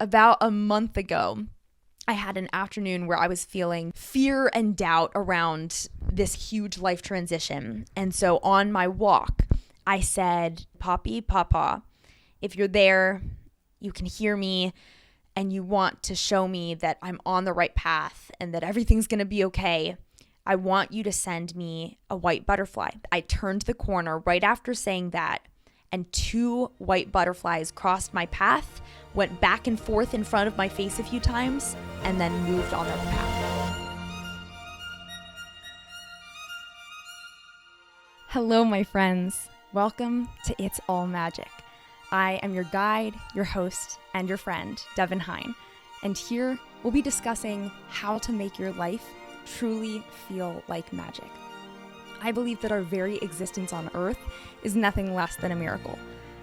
about a month ago, I had an afternoon where I was feeling fear and doubt around this huge life transition. And so on my walk, I said, Poppy, Papa, if you're there, you can hear me, and you want to show me that I'm on the right path and that everything's going to be okay, I want you to send me a white butterfly. I turned the corner right after saying that, and 2 white butterflies crossed my path, went back and forth in front of my face a few times, and then moved on their path. Hello, my friends. Welcome to It's All Magic. I am your guide, your host, and your friend, Devin Hine. And here we'll be discussing how to make your life truly feel like magic. I believe that our very existence on Earth is nothing less than a miracle,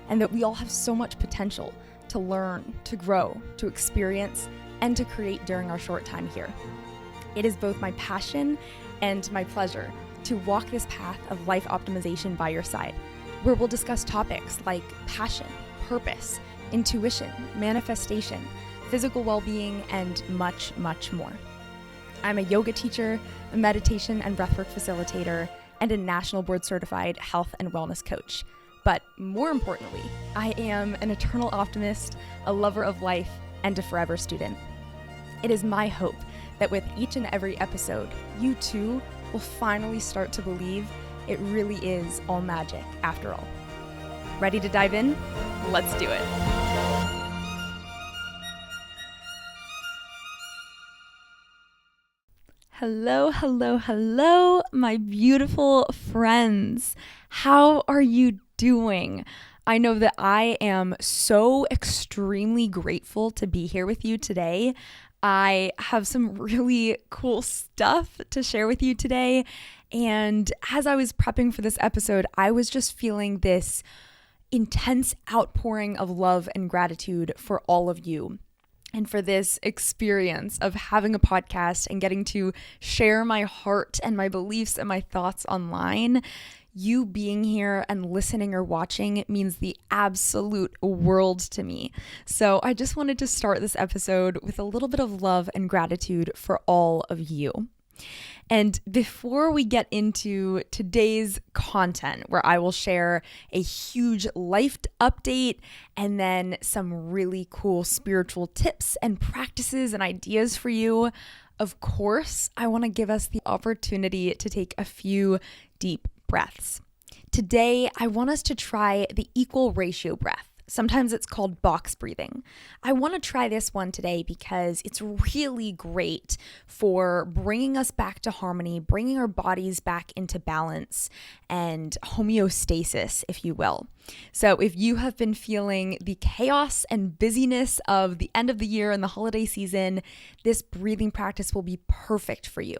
and that we all have so much potential to learn, to grow, to experience, and to create during our short time here. It is both my passion and my pleasure to walk this path of life optimization by your side, where we'll discuss topics like passion, purpose, intuition, manifestation, physical well-being, and much, much more. I'm a yoga teacher, a meditation and breathwork facilitator, and a national board certified health and wellness coach. But more importantly, I am an eternal optimist, a lover of life, and a forever student. It is my hope that with each and every episode, you too will finally start to believe it really is all magic after all. Ready to dive in? Let's do it. Hello, hello, hello, my beautiful friends. How are you doing? I know that I am so extremely grateful to be here with you today. I have some really cool stuff to share with you today. And as I was prepping for this episode, I was just feeling this intense outpouring of love and gratitude for all of you. And for this experience of having a podcast and getting to share my heart and my beliefs and my thoughts online, you being here and listening or watching means the absolute world to me. So I just wanted to start this episode with a little bit of love and gratitude for all of you. And before we get into today's content, where I will share a huge life update and then some really cool spiritual tips and practices and ideas for you, of course, I want to give us the opportunity to take a few deep breaths. Today, I want us to try the equal ratio breath. Sometimes it's called box breathing. I want to try this one today because it's really great for bringing us back to harmony, bringing our bodies back into balance and homeostasis, if you will. So if you have been feeling the chaos and busyness of the end of the year and the holiday season, this breathing practice will be perfect for you.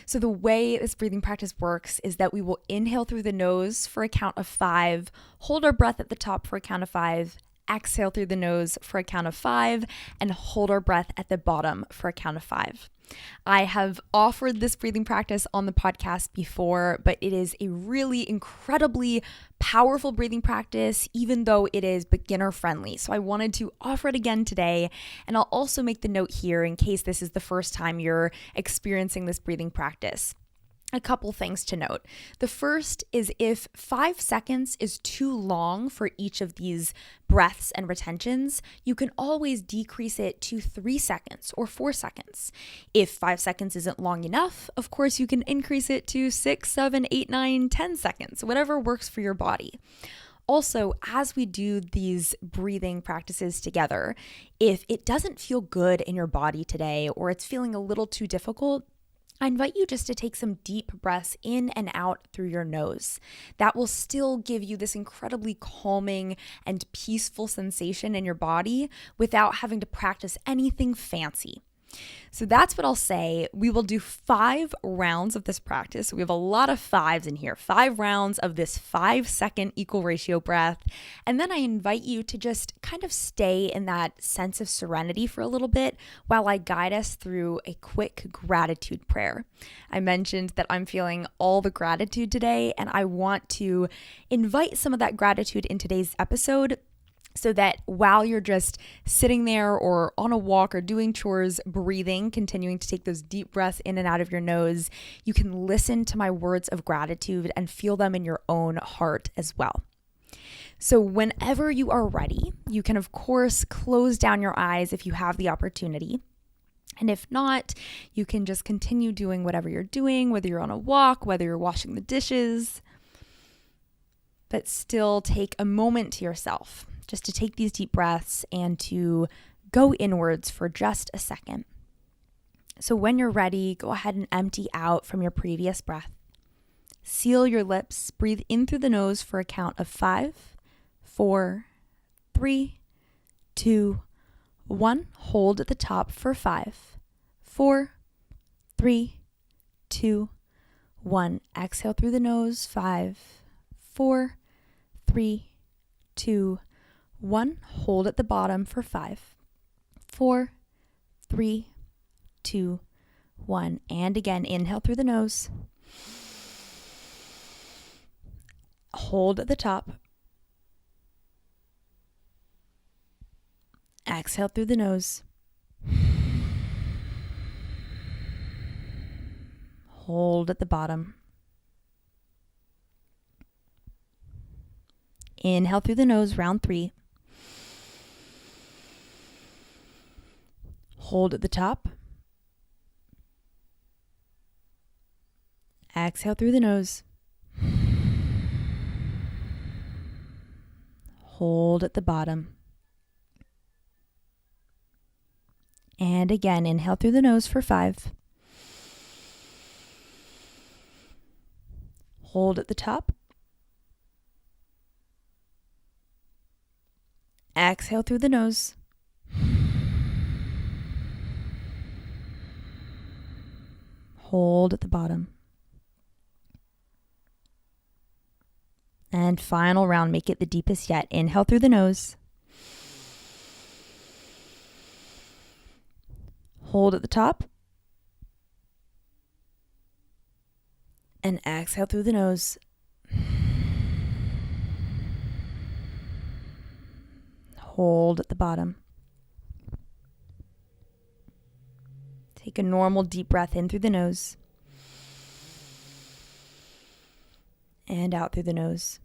So the way this breathing practice works is that we will inhale through the nose for a count of 5, hold our breath at the top for a count of 5, exhale through the nose for a count of 5, and hold our breath at the bottom for a count of 5. I have offered this breathing practice on the podcast before, but it is a really incredibly powerful breathing practice, even though it is beginner friendly. So I wanted to offer it again today. And I'll also make the note here in case this is the first time you're experiencing this breathing practice. A couple things to note. The first is if 5 seconds is too long for each of these breaths and retentions, you can always decrease it to 3 seconds or 4 seconds. If 5 seconds isn't long enough, of course, you can increase it to 6, 7, 8, 9, 10 seconds, whatever works for your body. Also, as we do these breathing practices together, if it doesn't feel good in your body today or it's feeling a little too difficult, I invite you just to take some deep breaths in and out through your nose. That will still give you this incredibly calming and peaceful sensation in your body without having to practice anything fancy. So that's what I'll say. We will do 5 rounds of this practice. We have a lot of 5s in here, 5 rounds of this 5-second equal ratio breath. And then I invite you to just kind of stay in that sense of serenity for a little bit while I guide us through a quick gratitude prayer. I mentioned that I'm feeling all the gratitude today, and I want to invite some of that gratitude in today's episode so that while you're just sitting there or on a walk or doing chores, breathing, continuing to take those deep breaths in and out of your nose, you can listen to my words of gratitude and feel them in your own heart as well. So whenever you are ready, you can, of course, close down your eyes if you have the opportunity. And if not, you can just continue doing whatever you're doing, whether you're on a walk, whether you're washing the dishes, but still take a moment to yourself just to take these deep breaths and to go inwards for just a second. So when you're ready, go ahead and empty out from your previous breath. Seal your lips, breathe in through the nose for a count of 5, 4, 3, 2, 1. Hold at the top for 5, 4, 3, 2, 1. Exhale through the nose. 5, 4, 3, 2, 1. Hold at the bottom for 5, 4, 3, 2, 1. And again, inhale through the nose. Hold at the top. Exhale through the nose. Hold at the bottom. Inhale through the nose, round 3. Hold at the top. Exhale through the nose. Hold at the bottom. And again, inhale through the nose for 5. Hold at the top. Exhale through the nose. Hold at the bottom. And final round, make it the deepest yet. Inhale through the nose. Hold at the top. And exhale through the nose. Hold at the bottom. Take a normal deep breath in through the nose. And out through the nose.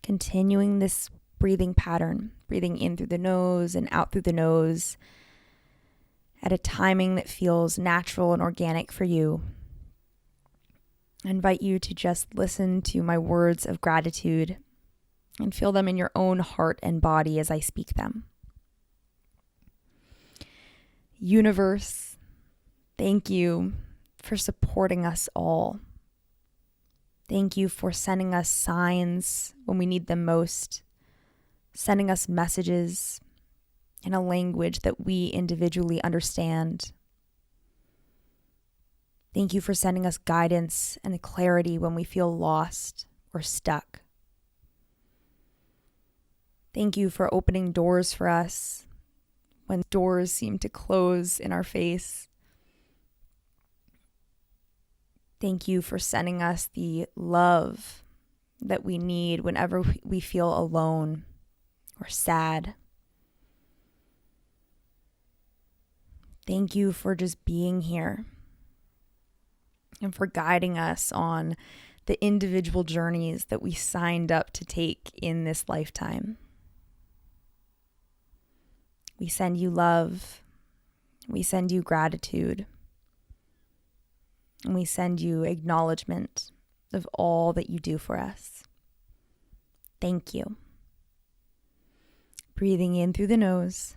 Continuing this breathing pattern, breathing in through the nose and out through the nose at a timing that feels natural and organic for you. I invite you to just listen to my words of gratitude and feel them in your own heart and body as I speak them. Universe, thank you for supporting us all. Thank you for sending us signs when we need them most, sending us messages in a language that we individually understand. Thank you for sending us guidance and clarity when we feel lost or stuck. Thank you for opening doors for us when doors seem to close in our face. Thank you for sending us the love that we need whenever we feel alone or sad. Thank you for just being here and for guiding us on the individual journeys that we signed up to take in this lifetime. We send you love. We send you gratitude. And we send you acknowledgement of all that you do for us. Thank you. Breathing in through the nose.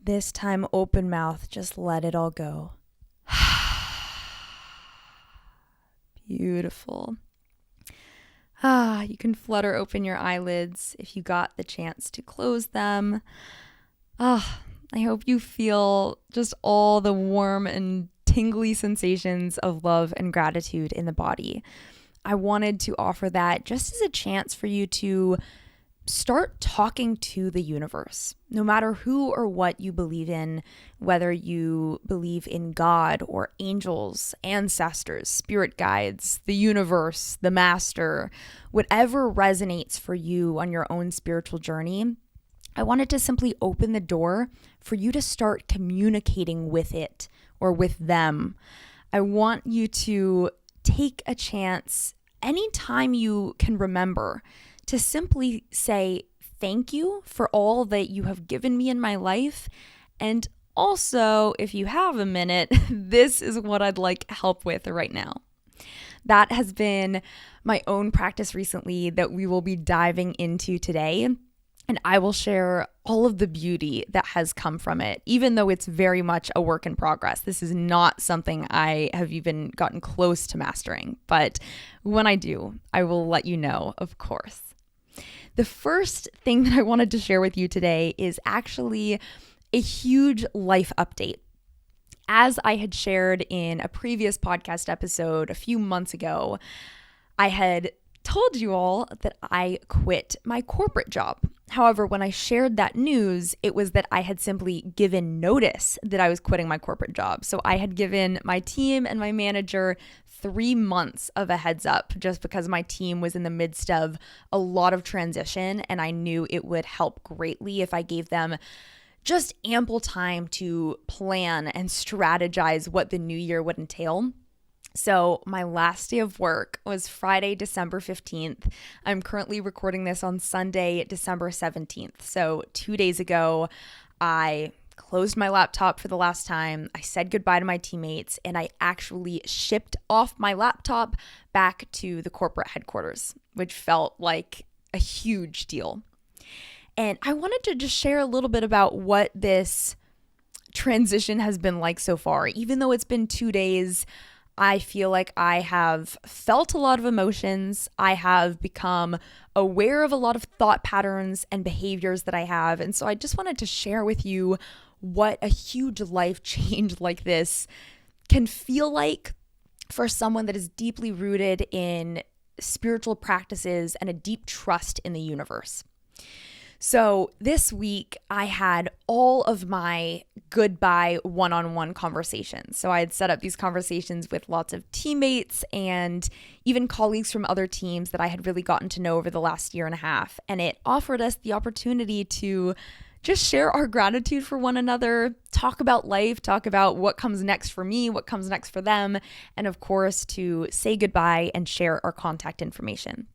This time, open mouth, just let it all go. Beautiful. You can flutter open your eyelids if you got the chance to close them. I hope you feel just all the warm and tingly sensations of love and gratitude in the body. I wanted to offer that just as a chance for you to start talking to the universe. No matter who or what you believe in, whether you believe in God or angels, ancestors, spirit guides, the universe, the master, whatever resonates for you on your own spiritual journey, I wanted to simply open the door for you to start communicating with it or with them. I want you to take a chance anytime you can remember to simply say thank you for all that you have given me in my life. And also, if you have a minute, this is what I'd like help with right now. That has been my own practice recently that we will be diving into today. And I will share all of the beauty that has come from it, even though it's very much a work in progress. This is not something I have even gotten close to mastering. But when I do, I will let you know, of course. The first thing that I wanted to share with you today is actually a huge life update. As I had shared in a previous podcast episode a few months ago, I had told you all that I quit my corporate job. However, when I shared that news, it was that I had simply given notice that I was quitting my corporate job. So I had given my team and my manager 3 months of a heads up just because my team was in the midst of a lot of transition, and I knew it would help greatly if I gave them just ample time to plan and strategize what the new year would entail. So my last day of work was Friday, December 15th. I'm currently recording this on Sunday, December 17th. So 2 days ago, I closed my laptop for the last time. I said goodbye to my teammates, and I actually shipped off my laptop back to the corporate headquarters, which felt like a huge deal. And I wanted to just share a little bit about what this transition has been like so far. Even though it's been 2 days, I feel like I have felt a lot of emotions. I have become aware of a lot of thought patterns and behaviors that I have. And so I just wanted to share with you what a huge life change like this can feel like for someone that is deeply rooted in spiritual practices and a deep trust in the universe. So this week, I had all of my goodbye one-on-one conversations. So I had set up these conversations with lots of teammates and even colleagues from other teams that I had really gotten to know over the last year and a half. And it offered us the opportunity to just share our gratitude for one another, talk about life, talk about what comes next for me, what comes next for them, and of course, to say goodbye and share our contact information.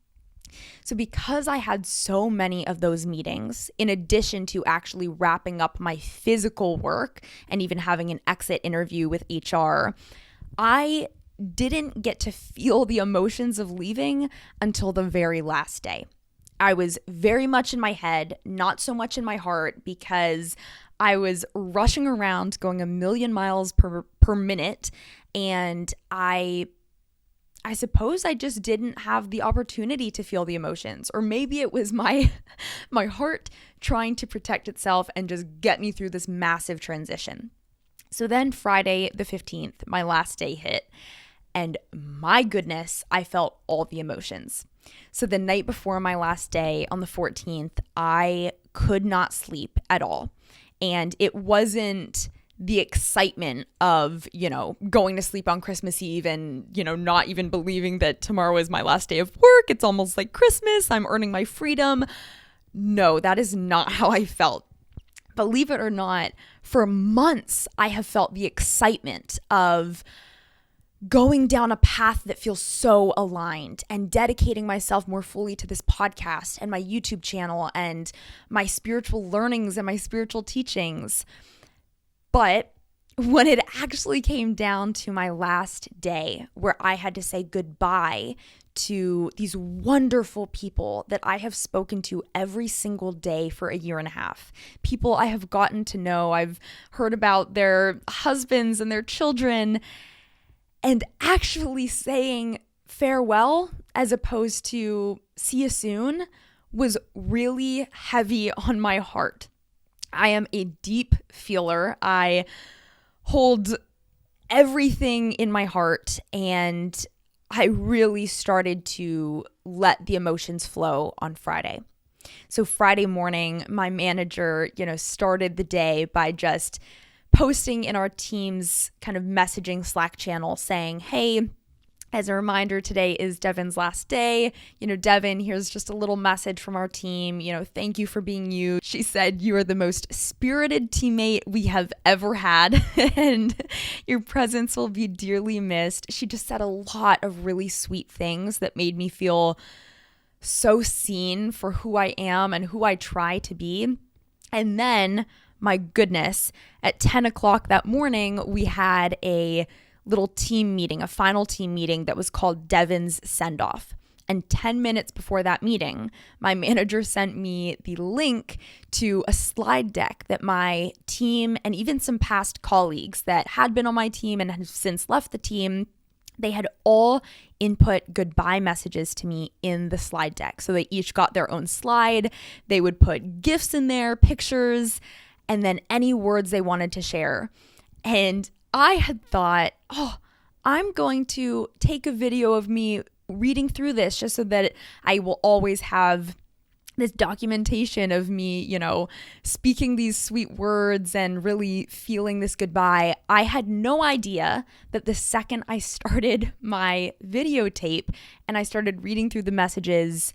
So because I had so many of those meetings, in addition to actually wrapping up my physical work and even having an exit interview with HR, I didn't get to feel the emotions of leaving until the very last day. I was very much in my head, not so much in my heart, because I was rushing around going a million miles per minute, and I suppose I just didn't have the opportunity to feel the emotions, or maybe it was my heart trying to protect itself and just get me through this massive transition. So then Friday the 15th, my last day hit, and my goodness, I felt all the emotions. So the night before my last day on the 14th, I could not sleep at all. And it wasn't the excitement of, going to sleep on Christmas Eve and, not even believing that tomorrow is my last day of work. It's almost like Christmas. I'm earning my freedom. No, that is not how I felt. Believe it or not, for months, I have felt the excitement of going down a path that feels so aligned and dedicating myself more fully to this podcast and my YouTube channel and my spiritual learnings and my spiritual teachings. But when it actually came down to my last day, where I had to say goodbye to these wonderful people that I have spoken to every single day for a year and a half, people I have gotten to know, I've heard about their husbands and their children, and actually saying farewell as opposed to see you soon was really heavy on my heart. I am a deep feeler. I hold everything in my heart, and I really started to let the emotions flow on Friday. So Friday morning, my manager, started the day by just posting in our team's kind of messaging Slack channel saying, hey, as a reminder, today is Devin's last day. Devin, here's just a little message from our team. Thank you for being you. She said, you are the most spirited teammate we have ever had, and your presence will be dearly missed. She just said a lot of really sweet things that made me feel so seen for who I am and who I try to be. And then, my goodness, at 10 o'clock that morning, we had a little team meeting, a final team meeting that was called Devin's Send-Off. And 10 minutes before that meeting, my manager sent me the link to a slide deck that my team and even some past colleagues that had been on my team and have since left the team, they had all input goodbye messages to me in the slide deck. So they each got their own slide. They would put GIFs in there, pictures, and then any words they wanted to share. And I had thought, I'm going to take a video of me reading through this just so that I will always have this documentation of me, speaking these sweet words and really feeling this goodbye. I had no idea that the second I started my videotape and I started reading through the messages,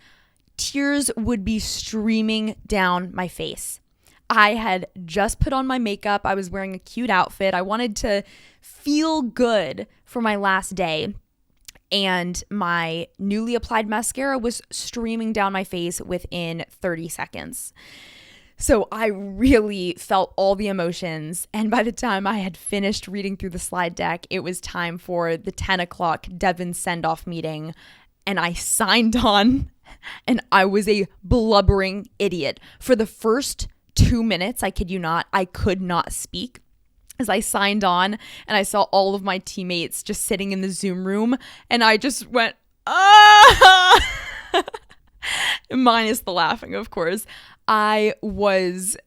tears would be streaming down my face. I had just put on my makeup. I was wearing a cute outfit. I wanted to feel good for my last day. And my newly applied mascara was streaming down my face within 30 seconds. So I really felt all the emotions. And by the time I had finished reading through the slide deck, it was time for the 10 o'clock Devin send-off meeting. And I signed on, and I was a blubbering idiot. For the first 2 minutes, I kid you not, I could not speak as I signed on and I saw all of my teammates just sitting in the Zoom room, and I just went, ah, minus the laughing, of course. I was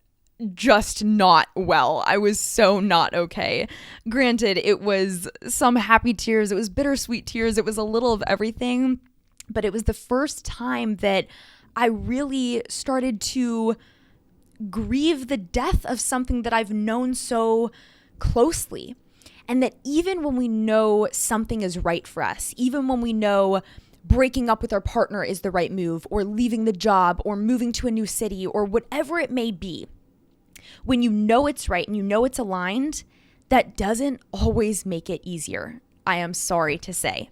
just not well. I was so not okay. Granted, it was some happy tears, it was bittersweet tears, it was a little of everything, but it was the first time that I really started to grieve the death of something that I've known so closely. And that even when we know something is right for us, even when we know breaking up with our partner is the right move, or leaving the job, or moving to a new city, or whatever it may be, when you know it's right and you know it's aligned, that doesn't always make it easier, I am sorry to say.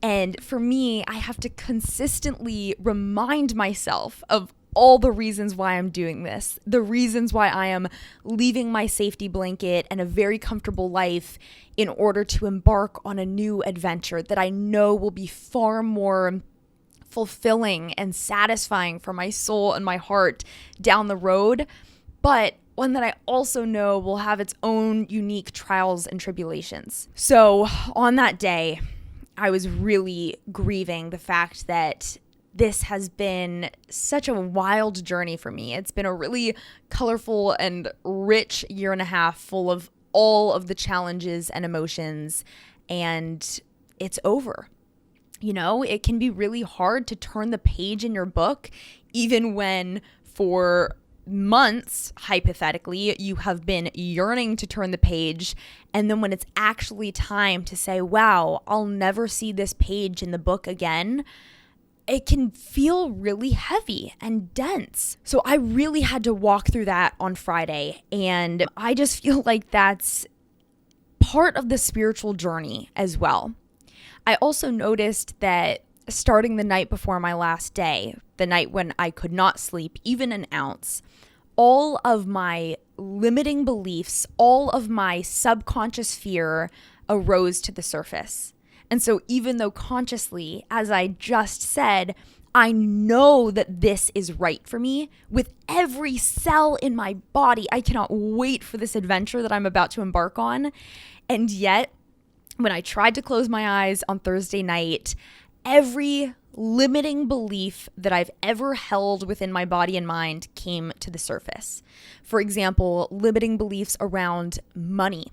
And for me, I have to consistently remind myself of all the reasons why I'm doing this, the reasons why I am leaving my safety blanket and a very comfortable life in order to embark on a new adventure that I know will be far more fulfilling and satisfying for my soul and my heart down the road, but one that I also know will have its own unique trials and tribulations. So on that day, I was really grieving the fact that this has been such a wild journey for me. It's been a really colorful and rich year and a half full of all of the challenges and emotions, and it's over. It can be really hard to turn the page in your book, even when for months, hypothetically, you have been yearning to turn the page. And then when it's actually time to say, wow, I'll never see this page in the book again, it can feel really heavy and dense. So I really had to walk through that on Friday. And I just feel like that's part of the spiritual journey as well. I also noticed that starting the night before my last day, the night when I could not sleep even an ounce, all of my limiting beliefs, all of my subconscious fear arose to the surface. And so even though consciously, as I just said, I know that this is right for me with every cell in my body, I cannot wait for this adventure that I'm about to embark on. And yet, when I tried to close my eyes on Thursday night, every limiting belief that I've ever held within my body and mind came to the surface. For example, limiting beliefs around money.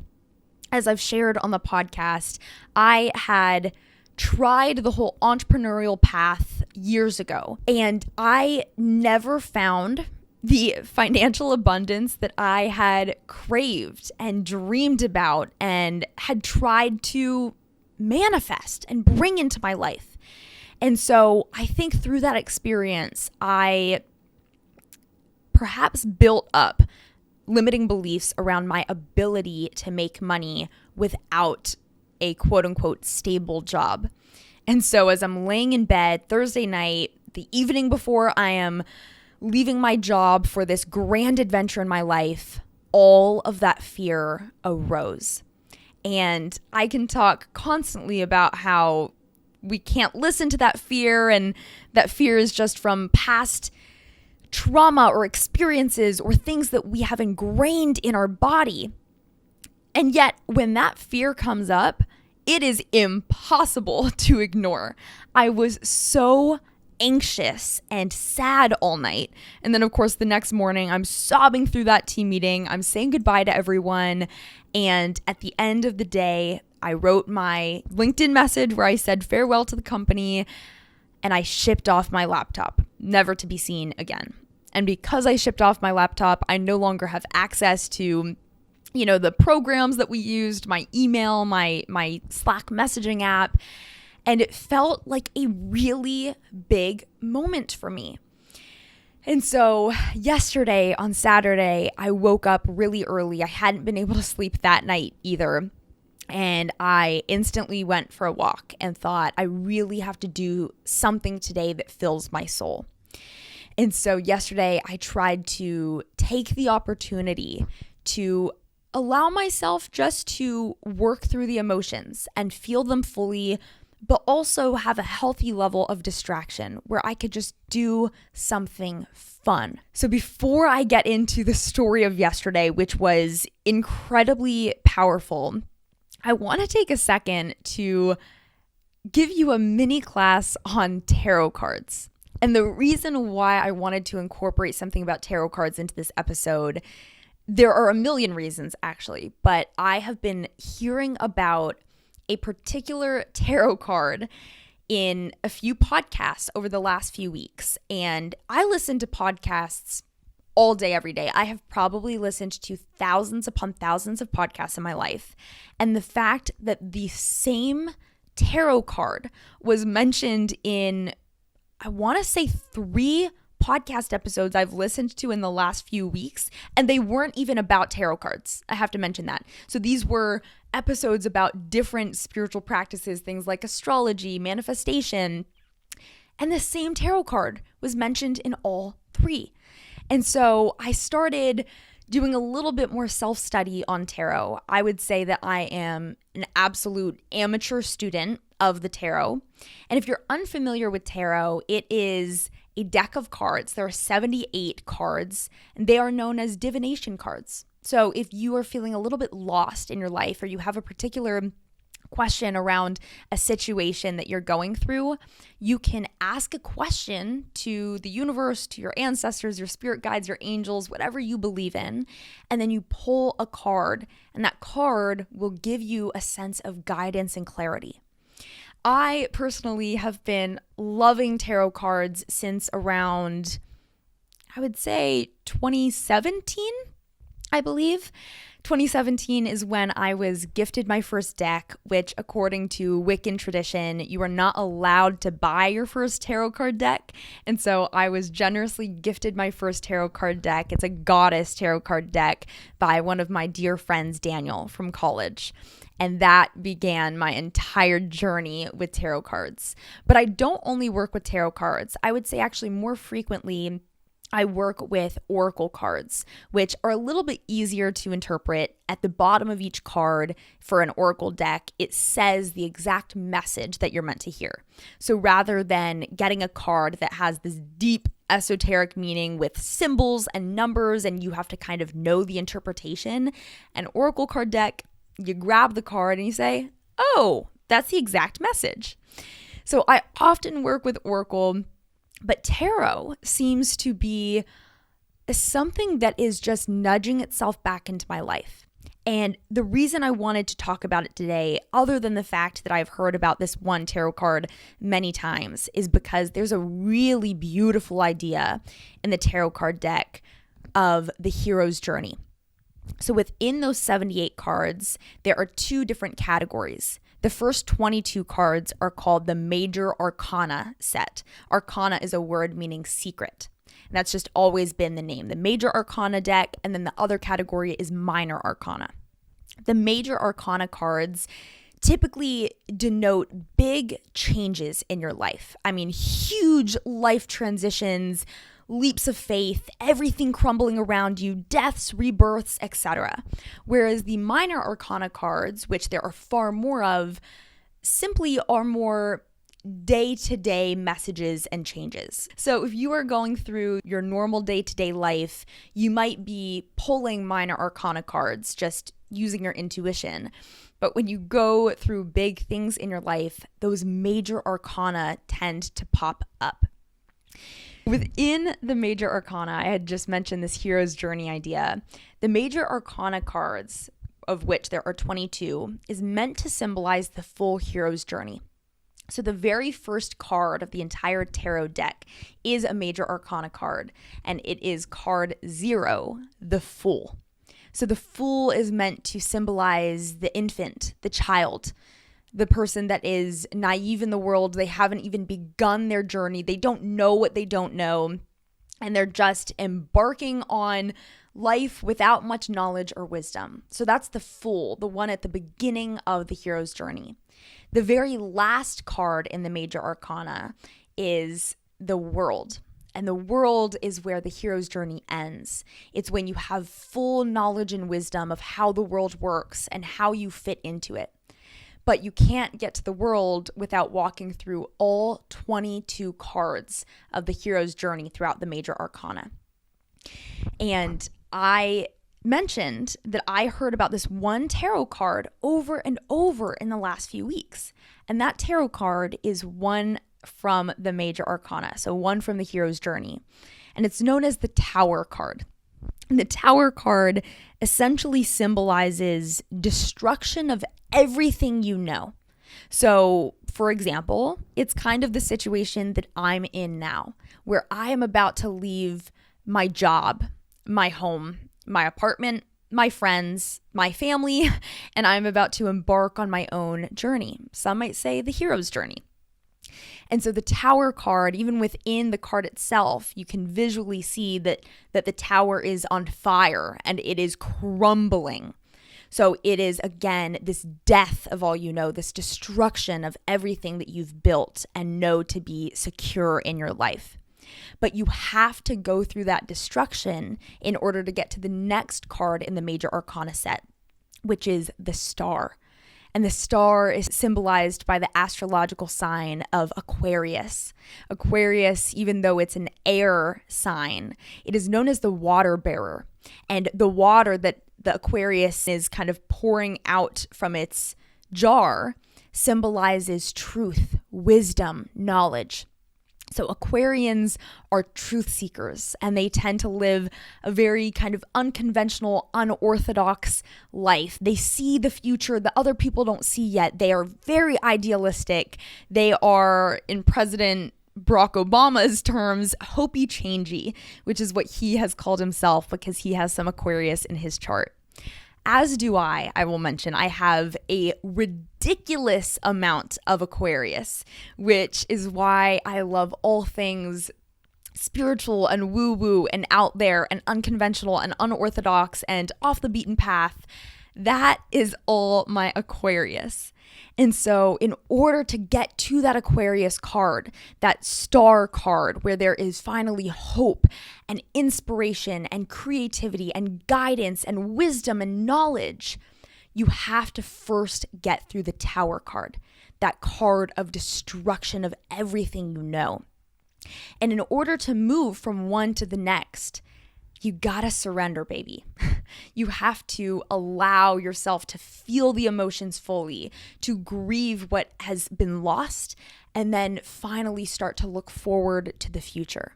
As I've shared on the podcast, I had tried the whole entrepreneurial path years ago, and I never found the financial abundance that I had craved and dreamed about and had tried to manifest and bring into my life. And so I think through that experience, I perhaps built up limiting beliefs around my ability to make money without a quote unquote stable job. And so as I'm laying in bed Thursday night, the evening before I am leaving my job for this grand adventure in my life, all of that fear arose. And I can talk constantly about how we can't listen to that fear, and that fear is just from past trauma or experiences or things that we have ingrained in our body. And yet, when that fear comes up, it is impossible to ignore. I was so anxious and sad all night. And then, of course, the next morning, I'm sobbing through that team meeting. I'm saying goodbye to everyone. And at the end of the day, I wrote my LinkedIn message where I said farewell to the company, and I shipped off my laptop, never to be seen again. And because I shipped off my laptop, I no longer have access to the programs that we used, my email, my Slack messaging app. And it felt like a really big moment for me. And so yesterday on Saturday, I woke up really early. I hadn't been able to sleep that night either. And I instantly went for a walk and thought, I really have to do something today that fills my soul. And so yesterday, I tried to take the opportunity to allow myself just to work through the emotions and feel them fully, but also have a healthy level of distraction where I could just do something fun. So before I get into the story of yesterday, which was incredibly powerful, I want to take a second to give you a mini class on tarot cards. And the reason why I wanted to incorporate something about tarot cards into this episode, there are a million reasons actually, but I have been hearing about a particular tarot card in a few podcasts over the last few weeks. And I listen to podcasts all day, every day. I have probably listened to thousands upon thousands of podcasts in my life. And the fact that the same tarot card was mentioned in, I want to say 3 podcast episodes I've listened to in the last few weeks, and they weren't even about tarot cards. I have to mention that. So these were episodes about different spiritual practices, things like astrology, manifestation, and the same tarot card was mentioned in all 3. And so I started doing a little bit more self-study on tarot. I would say that I am an absolute amateur student of the tarot. And if you're unfamiliar with tarot, it is a deck of cards. There are 78 cards, and they are known as divination cards. So if you are feeling a little bit lost in your life, or you have a particular question around a situation that you're going through, you can ask a question to the universe, to your ancestors, your spirit guides, your angels, whatever you believe in, and then you pull a card, and that card will give you a sense of guidance and clarity. I personally have been loving tarot cards since around, I would say 2017, I believe. 2017 is when I was gifted my first deck, which according to Wiccan tradition, you are not allowed to buy your first tarot card deck. And so I was generously gifted my first tarot card deck. It's a goddess tarot card deck by one of my dear friends, Daniel, from college. And that began my entire journey with tarot cards. But I don't only work with tarot cards. I would say actually more frequently, I work with oracle cards, which are a little bit easier to interpret. At the bottom of each card for an oracle deck, it says the exact message that you're meant to hear. So rather than getting a card that has this deep esoteric meaning with symbols and numbers, and you have to kind of know the interpretation, an oracle card deck, you grab the card and you say, oh, that's the exact message. So I often work with oracle, but tarot seems to be something that is just nudging itself back into my life. And the reason I wanted to talk about it today, other than the fact that I've heard about this one tarot card many times, is because there's a really beautiful idea in the tarot card deck of the hero's journey. So within those 78 cards, there are two different categories. The first 22 cards are called the Major Arcana set. Arcana is a word meaning secret. And that's just always been the name. The Major Arcana deck, and then the other category is Minor Arcana. The Major Arcana cards typically denote big changes in your life. I mean, huge life transitions, leaps of faith, everything crumbling around you, deaths, rebirths, etc. Whereas the Minor Arcana cards, which there are far more of, simply are more day-to-day messages and changes. So if you are going through your normal day-to-day life, you might be pulling Minor Arcana cards, just using your intuition. But when you go through big things in your life, those Major Arcana tend to pop up. Within the Major Arcana, I had just mentioned this hero's journey idea. The Major Arcana cards, of which there are 22, is meant to symbolize the full hero's journey. So the very first card of the entire tarot deck is a Major Arcana card, and it is card 0, the Fool. So the Fool is meant to symbolize the infant, the child, the person that is naive in the world. They haven't even begun their journey. They don't know what they don't know, and they're just embarking on life without much knowledge or wisdom. So that's the Fool, the one at the beginning of the hero's journey. The very last card in the Major Arcana is the World. And the World is where the hero's journey ends. It's when you have full knowledge and wisdom of how the world works and how you fit into it. But you can't get to the World without walking through all 22 cards of the hero's journey throughout the Major Arcana. And I mentioned that I heard about this one tarot card over and over in the last few weeks. And that tarot card is one from the Major Arcana, so one from the hero's journey. And it's known as the Tower card. And the Tower card essentially symbolizes destruction of everything you know. So, for example, it's kind of the situation that I'm in now, where I am about to leave my job, my home, my apartment, my friends, my family, and I'm about to embark on my own journey. Some might say the hero's journey. And so the Tower card, even within the card itself, you can visually see that the tower is on fire and it is crumbling. So it is, again, this death of all you know, this destruction of everything that you've built and know to be secure in your life. But you have to go through that destruction in order to get to the next card in the Major Arcana set, which is the Star. And the star is symbolized by the astrological sign of Aquarius. Aquarius, even though it's an air sign, it is known as the water bearer. And the water that the Aquarius is kind of pouring out from its jar symbolizes truth, wisdom, knowledge. So Aquarians are truth seekers, and they tend to live a very kind of unconventional, unorthodox life. They see the future that other people don't see yet. They are very idealistic. They are, in President Barack Obama's terms, hopey-changey, which is what he has called himself because he has some Aquarius in his chart. As do I will mention, I have a ridiculous amount of Aquarius, which is why I love all things spiritual and woo-woo and out there and unconventional and unorthodox and off the beaten path. That is all my Aquarius. And so in order to get to that Aquarius card, that star card where there is finally hope and inspiration and creativity and guidance and wisdom and knowledge, you have to first get through the Tower card, that card of destruction of everything you know. And in order to move from one to the next, you gotta surrender, baby. You have to allow yourself to feel the emotions fully, to grieve what has been lost, and then finally start to look forward to the future.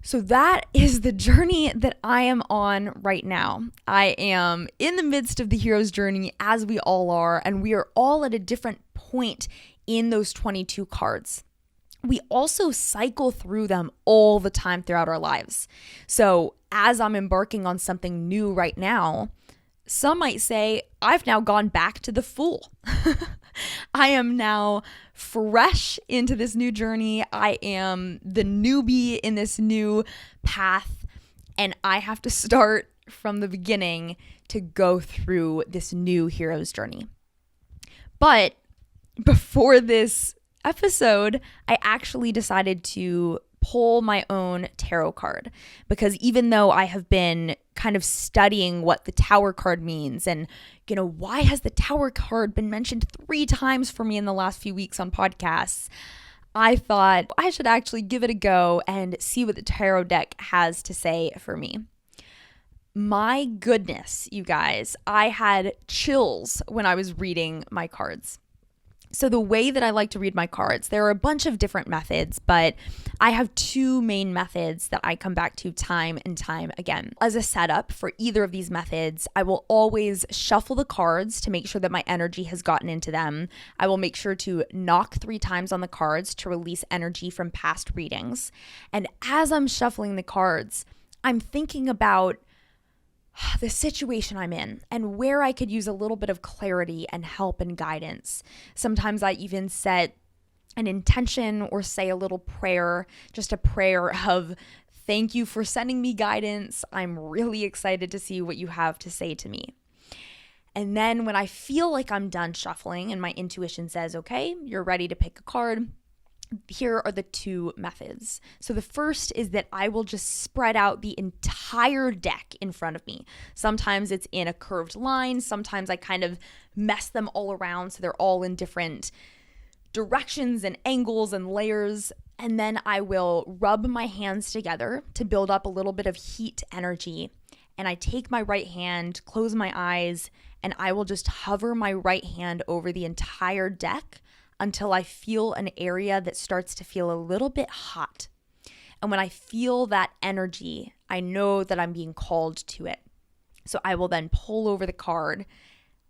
So that is the journey that I am on right now. I am in the midst of the hero's journey, as we all are, and we are all at a different point in those 22 cards. We also cycle through them all the time throughout our lives. So as I'm embarking on something new right now, some might say, I've now gone back to the Fool. I am now fresh into this new journey. I am the newbie in this new path, and I have to start from the beginning to go through this new hero's journey. But before this episode, I actually decided to pull my own tarot card, because even though I have been kind of studying what the Tower card means and, why has the Tower card been mentioned 3 times for me in the last few weeks on podcasts, I thought I should actually give it a go and see what the tarot deck has to say for me. My goodness, you guys, I had chills when I was reading my cards. So the way that I like to read my cards, there are a bunch of different methods, but I have 2 main methods that I come back to time and time again. As a setup for either of these methods, I will always shuffle the cards to make sure that my energy has gotten into them. I will make sure to knock 3 times on the cards to release energy from past readings. And as I'm shuffling the cards, I'm thinking about the situation I'm in and where I could use a little bit of clarity and help and guidance. Sometimes I even set an intention or say a little prayer, just a prayer of thank you for sending me guidance. I'm really excited to see what you have to say to me. And then when I feel like I'm done shuffling and my intuition says, okay, you're ready to pick a card, here are the 2 methods. So the first is that I will just spread out the entire deck in front of me. Sometimes it's in a curved line. Sometimes I kind of mess them all around so they're all in different directions and angles and layers. And then I will rub my hands together to build up a little bit of heat energy. And I take my right hand, close my eyes, and I will just hover my right hand over the entire deck until I feel an area that starts to feel a little bit hot. And when I feel that energy, I know that I'm being called to it. So I will then pull over the card,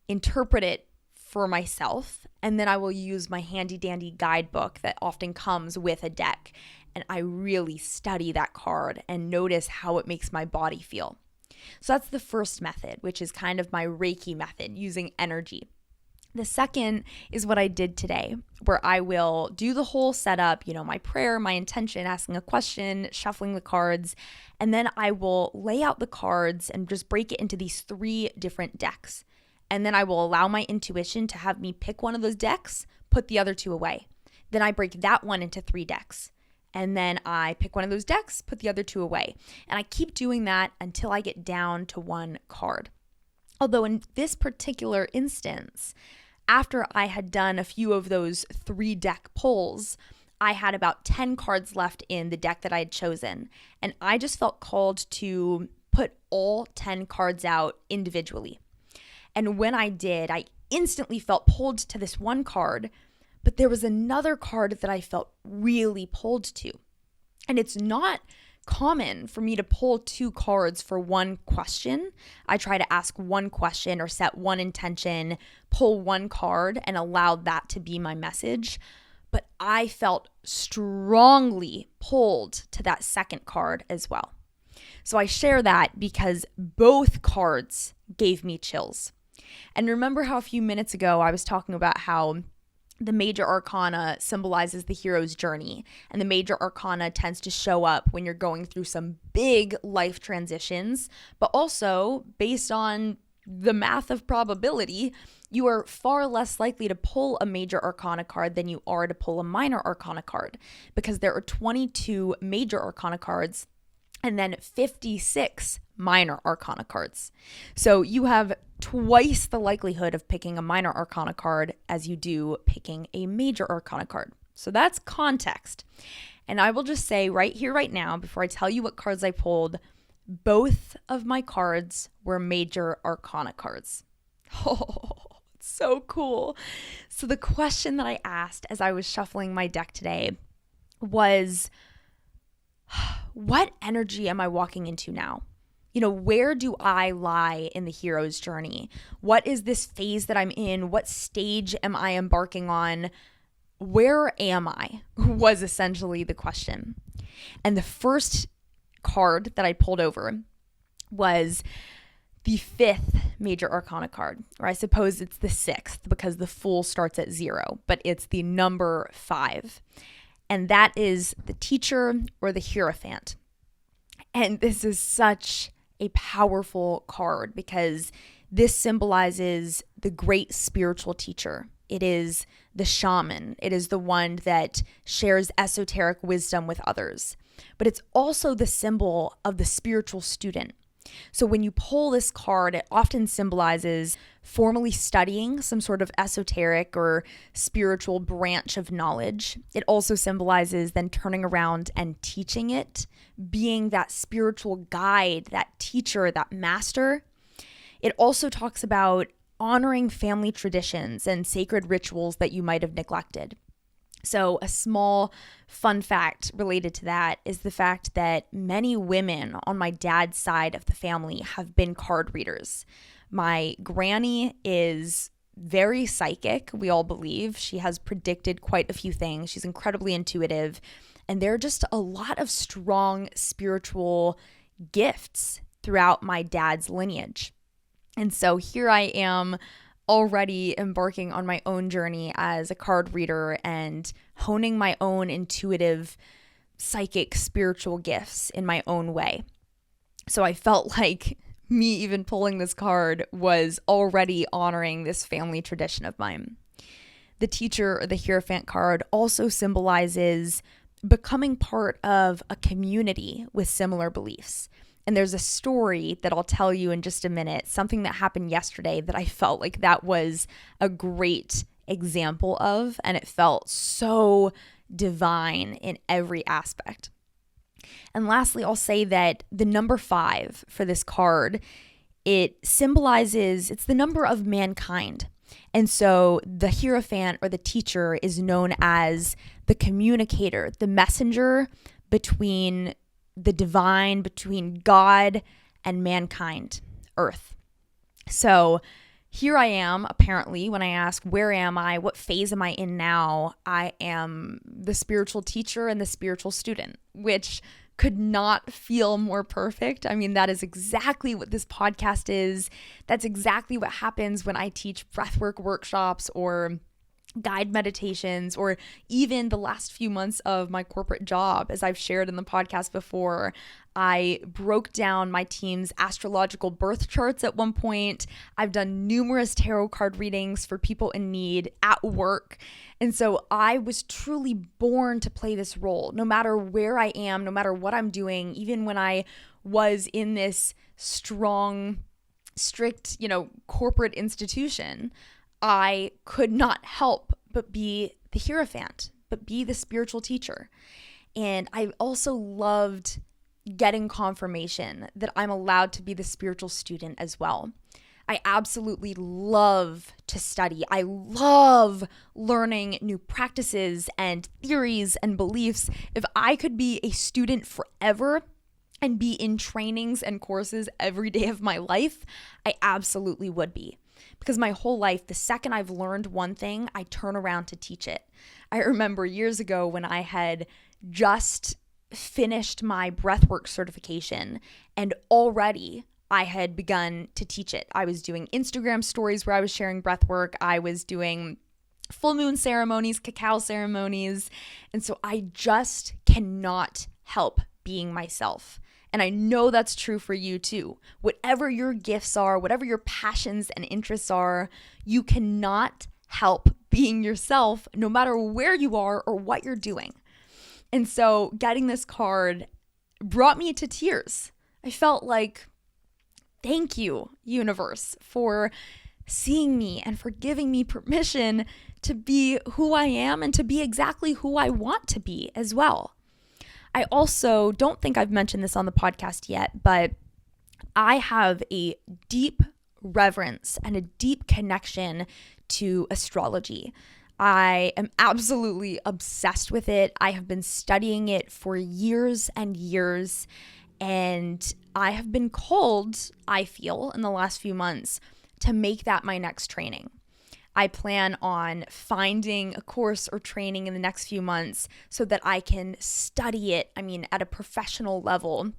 interpret it for myself, and then I will use my handy dandy guidebook that often comes with a deck. And I really study that card and notice how it makes my body feel. So that's the first method, which is kind of my Reiki method, using energy. The second is what I did today, where I will do the whole setup, my prayer, my intention, asking a question, shuffling the cards, and then I will lay out the cards and just break it into these 3 different decks. And then I will allow my intuition to have me pick one of those decks, put the other 2 away. Then I break that one into 3 decks. And then I pick one of those decks, put the other 2 away. And I keep doing that until I get down to 1 card. Although in this particular instance, after I had done a few of those 3 deck pulls, I had about 10 cards left in the deck that I had chosen. And I just felt called to put all 10 cards out individually. And when I did, I instantly felt pulled to this one card, but there was another card that I felt really pulled to. And it's not common for me to pull 2 cards for one question. I try to ask one question or set one intention, pull one card, and allow that to be my message. But I felt strongly pulled to that second card as well. So I share that because both cards gave me chills. And remember how a few minutes ago I was talking about how the major arcana symbolizes the hero's journey, and the major arcana tends to show up when you're going through some big life transitions, but also based on the math of probability, you are far less likely to pull a major arcana card than you are to pull a minor arcana card, because there are 22 major arcana cards and then 56 minor arcana cards. So you have twice the likelihood of picking a minor arcana card as you do picking a major arcana card. So that's context. And I will just say right here, right now, before I tell you what cards I pulled, both of my cards were major arcana cards. Oh, it's so cool. So the question that I asked as I was shuffling my deck today was, what energy am I walking into now? Where do I lie in the hero's journey? What is this phase that I'm in? What stage am I embarking on? Where am I? Was essentially the question. And the first card that I pulled over was the 5th major arcana card, or I suppose it's the 6th because the Fool starts at 0, but it's the number 5. And that is the Teacher or the Hierophant. And this is such a powerful card because this symbolizes the great spiritual teacher. It is the shaman. It is the one that shares esoteric wisdom with others. But it's also the symbol of the spiritual student. So when you pull this card, it often symbolizes formally studying some sort of esoteric or spiritual branch of knowledge. It also symbolizes then turning around and teaching it, being that spiritual guide, that teacher, that master. It also talks about honoring family traditions and sacred rituals that you might have neglected. So a small fun fact related to that is the fact that many women on my dad's side of the family have been card readers. My granny is very psychic, we all believe. She has predicted quite a few things. She's incredibly intuitive. And there are just a lot of strong spiritual gifts throughout my dad's lineage. And so here I am already embarking on my own journey as a card reader and honing my own intuitive, psychic, spiritual gifts in my own way. So I felt like me even pulling this card was already honoring this family tradition of mine. The Teacher or the Hierophant card also symbolizes becoming part of a community with similar beliefs. And there's a story that I'll tell you in just a minute, something that happened yesterday that I felt like that was a great example of, and it felt so divine in every aspect. And lastly, I'll say that the number 5 for this card, it symbolizes, it's the number of mankind. And so the Hierophant or the Teacher is known as the communicator, the messenger between the divine, between God and mankind, Earth. So here I am, apparently, when I ask, where am I? What phase am I in now? I am the spiritual teacher and the spiritual student, which could not feel more perfect. I mean, that is exactly what this podcast is. That's exactly what happens when I teach breathwork workshops or guide meditations, or even the last few months of my corporate job. As I've shared in the podcast before, I broke down my team's astrological birth charts at one point. I've done numerous tarot card readings for people in need at work. And so I was truly born to play this role, no matter where I am, no matter what I'm doing, even when I was in this strong, strict, corporate institution. I could not help but be the Hierophant, but be the spiritual teacher. And I also loved getting confirmation that I'm allowed to be the spiritual student as well. I absolutely love to study. I love learning new practices and theories and beliefs. If I could be a student forever and be in trainings and courses every day of my life, I absolutely would be. Because my whole life, the second I've learned one thing, I turn around to teach it. I remember years ago when I had just finished my breathwork certification, and already I had begun to teach it. I was doing Instagram stories where I was sharing breathwork. I was doing full moon ceremonies, cacao ceremonies. And so I just cannot help being myself. And I know that's true for you too. Whatever your gifts are, whatever your passions and interests are, you cannot help being yourself no matter where you are or what you're doing. And so getting this card brought me to tears. I felt like, thank you, universe, for seeing me and for giving me permission to be who I am and to be exactly who I want to be as well. I also don't think I've mentioned this on the podcast yet, but I have a deep reverence and a deep connection to astrology. I am absolutely obsessed with it. I have been studying it for years and years, and I have been called, I feel, in the last few months to make that my next training. I plan on finding a course or training in the next few months so that I can study it, at a professional level,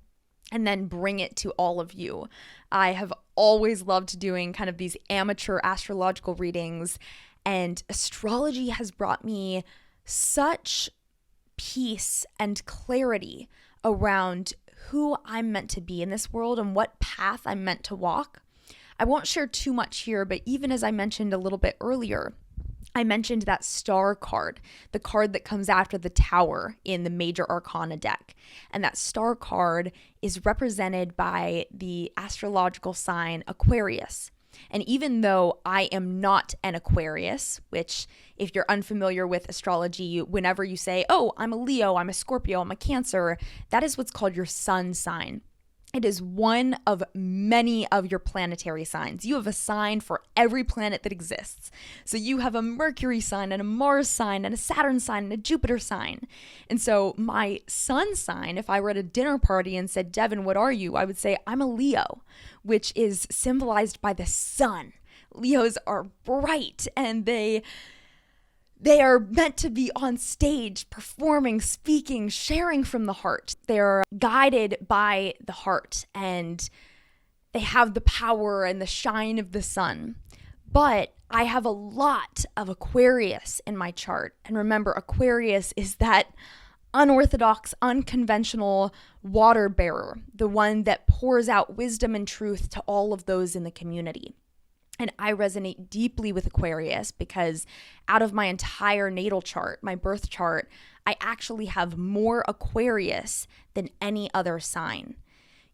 and then bring it to all of you. I have always loved doing kind of these amateur astrological readings, and astrology has brought me such peace and clarity around who I'm meant to be in this world and what path I'm meant to walk. I won't share too much here, but even as I mentioned a little bit earlier, I mentioned that star card, the card that comes after the tower in the major arcana deck. And that star card is represented by the astrological sign Aquarius. And even though I am not an Aquarius, which if you're unfamiliar with astrology, whenever you say, oh, I'm a Leo, I'm a Scorpio, I'm a Cancer, that is what's called your sun sign. It is one of many of your planetary signs. You have a sign for every planet that exists. So you have a Mercury sign and a Mars sign and a Saturn sign and a Jupiter sign. And so my sun sign, if I were at a dinner party and said, Devin, what are you? I would say I'm a Leo, which is symbolized by the sun. Leos are bright and they are meant to be on stage, performing, speaking, sharing from the heart. They're guided by the heart and they have the power and the shine of the sun. But I have a lot of Aquarius in my chart. And remember, Aquarius is that unorthodox, unconventional water bearer, the one that pours out wisdom and truth to all of those in the community. And I resonate deeply with Aquarius because out of my entire natal chart, my birth chart, I actually have more Aquarius than any other sign.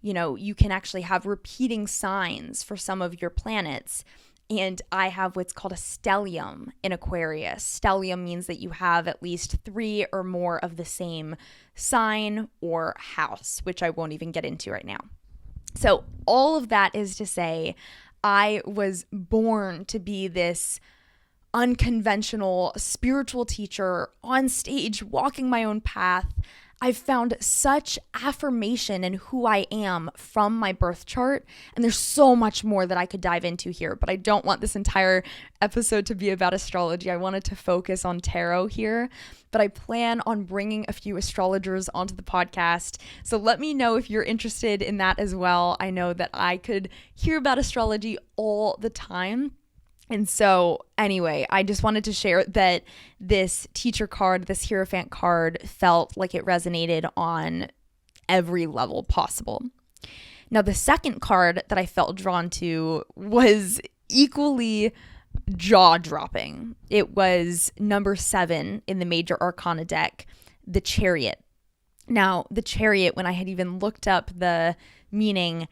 You can actually have repeating signs for some of your planets. And I have what's called a stellium in Aquarius. Stellium means that you have at least 3 or more of the same sign or house, which I won't even get into right now. So all of that is to say, I was born to be this unconventional spiritual teacher on stage, walking my own path. I've found such affirmation in who I am from my birth chart. And there's so much more that I could dive into here, but I don't want this entire episode to be about astrology. I wanted to focus on tarot here, but I plan on bringing a few astrologers onto the podcast. So let me know if you're interested in that as well. I know that I could hear about astrology all the time. And so anyway, I just wanted to share that this teacher card, this Hierophant card, felt like it resonated on every level possible. Now, the second card that I felt drawn to was equally jaw-dropping. It was number 7 in the major arcana deck, the Chariot. Now, the Chariot, when I had even looked up the meaning,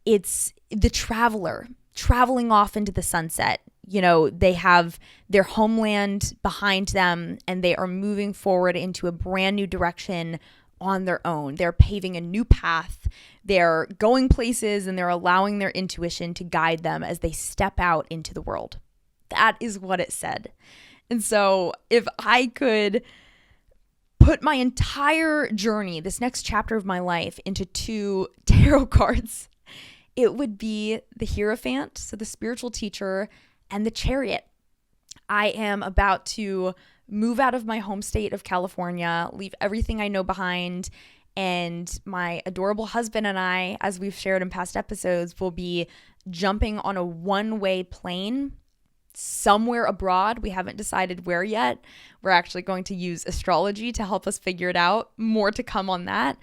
it's the traveler traveling off into the sunset. They have their homeland behind them and they are moving forward into a brand new direction on their own. They're paving a new path. They're going places and they're allowing their intuition to guide them as they step out into the world. That is what it said. And so if I could put my entire journey, this next chapter of my life, into 2 tarot cards, it would be the Hierophant, so the spiritual teacher, and the Chariot. I am about to move out of my home state of California, leave everything I know behind, and my adorable husband and I, as we've shared in past episodes, will be jumping on a one-way plane somewhere abroad. We haven't decided where yet. We're actually going to use astrology to help us figure it out. More to come on that.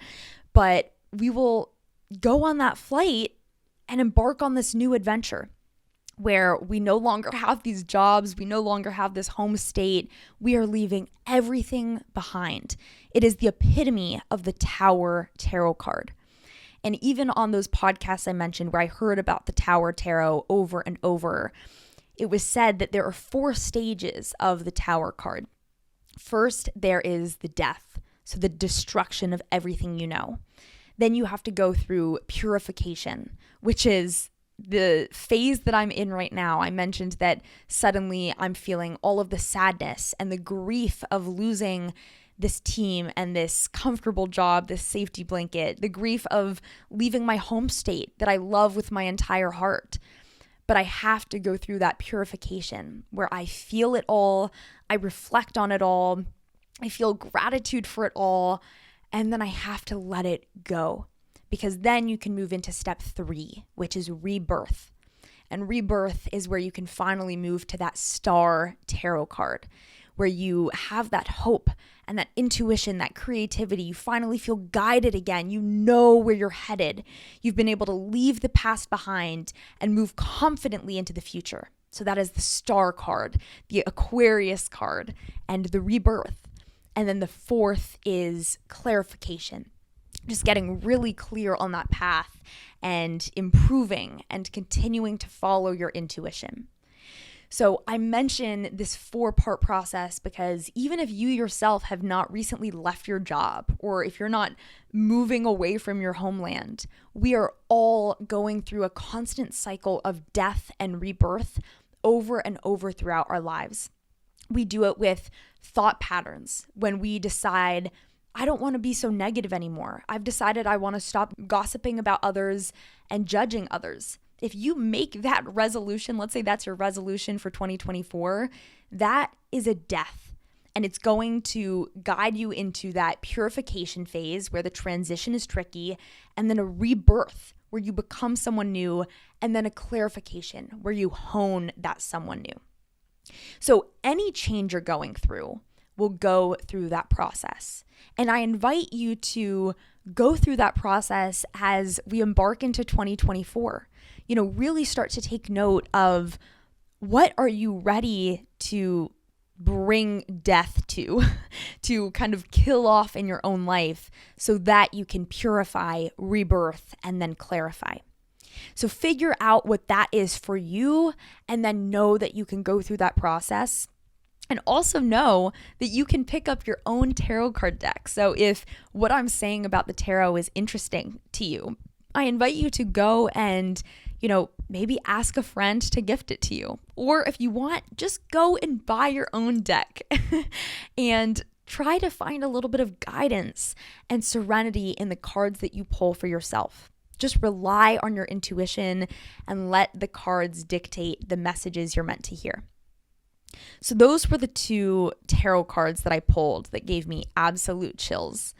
But we will go on that flight and embark on this new adventure where we no longer have these jobs, we no longer have this home state, we are leaving everything behind. It is the epitome of the Tower Tarot card. And even on those podcasts I mentioned where I heard about the Tower Tarot over and over, it was said that there are 4 stages of the Tower card. First, there is the death, so the destruction of everything you know. Then you have to go through purification, which is the phase that I'm in right now, I mentioned that suddenly I'm feeling all of the sadness and the grief of losing this team and this comfortable job, this safety blanket, the grief of leaving my home state that I love with my entire heart. But I have to go through that purification where I feel it all, I reflect on it all, I feel gratitude for it all, and then I have to let it go. Because then you can move into step 3, which is rebirth. And rebirth is where you can finally move to that star tarot card, where you have that hope and that intuition, that creativity. You finally feel guided again. You know where you're headed. You've been able to leave the past behind and move confidently into the future. So that is the star card, the Aquarius card, and the rebirth. And then the 4th is clarification. Just getting really clear on that path and improving and continuing to follow your intuition. So I mention this 4-part process because even if you yourself have not recently left your job, or if you're not moving away from your homeland, we are all going through a constant cycle of death and rebirth over and over throughout our lives. We do it with thought patterns when we decide, I don't want to be so negative anymore. I've decided I want to stop gossiping about others and judging others. If you make that resolution, let's say that's your resolution for 2024, that is a death. And it's going to guide you into that purification phase where the transition is tricky, and then a rebirth where you become someone new, and then a clarification where you hone that someone new. So any change you're going through will go through that process. And I invite you to go through that process as we embark into 2024. Really start to take note of what are you ready to bring death to kind of kill off in your own life so that you can purify, rebirth, and then clarify. So figure out what that is for you, and then know that you can go through that process. And also know that you can pick up your own tarot card deck. So if what I'm saying about the tarot is interesting to you, I invite you to go and, maybe ask a friend to gift it to you. Or if you want, just go and buy your own deck and try to find a little bit of guidance and serenity in the cards that you pull for yourself. Just rely on your intuition and let the cards dictate the messages you're meant to hear. So those were the 2 tarot cards that I pulled that gave me absolute chills.